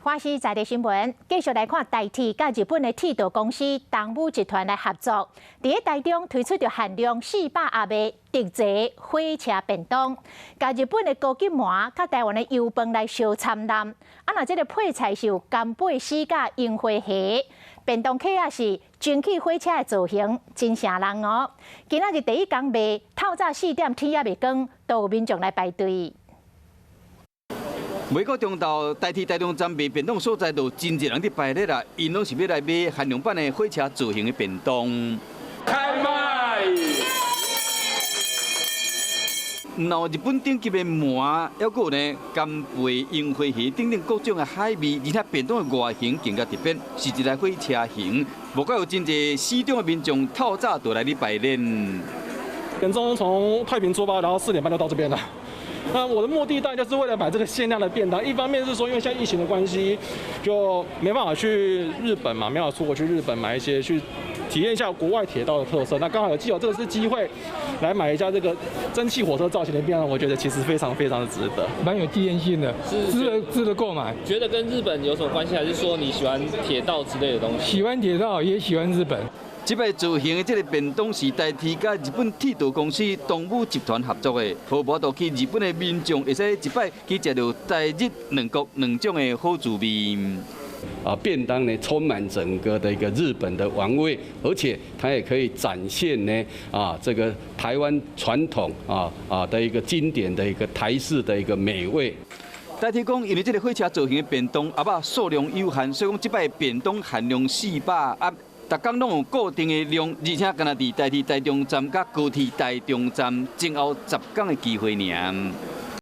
华视在地新闻，继续来看台铁甲日本的铁道公司东武集团来合作，伫台中推出着限量400盒的特chế火车便当，甲日本的高级饃甲台湾的油饭来相参淡。若这个配菜是有干贝丝甲樱花虾，便当客也是蒸汽火车的造型，真吓人哦！今仔日第一天卖，透早4点天也未光，都有民众来排队。 每个中昼台铁台中站卖便当所在，都真侪人伫排咧啦，因拢是要来买限量版的火车造型的便当。开卖！有日本顶级的饃，还有呢干贝、樱花虾等等各种的海味，而且便当的外形更加特别，是一台火车型。不过有真侪市中的民众透早就来哩排练。点钟从太平出发，然后4点半就到这边了。 那我的目的当然就是为了买这个限量的便当，一方面是说，因为现在疫情的关系，就没办法去日本嘛，没办法出国去日本买一些去体验一下国外铁道的特色。那刚好有这个是机会，来买一下这个蒸汽火车造型的便当，我觉得其实非常的值得，蛮有纪念性的，值得购买。觉得跟日本有什么关系，还是说你喜欢铁道之类的东西？喜欢铁道，也喜欢日本。 这摆造型的这个便当是台铁甲日本铁道公司东武集团合作的，好无到去日本的民众会使一摆去食到台日两国两种的好滋味。便当呢充满整个的一个日本的玩味，而且它也可以展现呢这个台湾传统的一个经典的一个台式的一个美味。 台铁讲，因为这个火车造型的便当盒仔数量有限，所以讲这摆便当限量400盒。 逐工拢有固定的量，而且敢若伫台铁台中站甲高铁台中站前后10天的机会尔。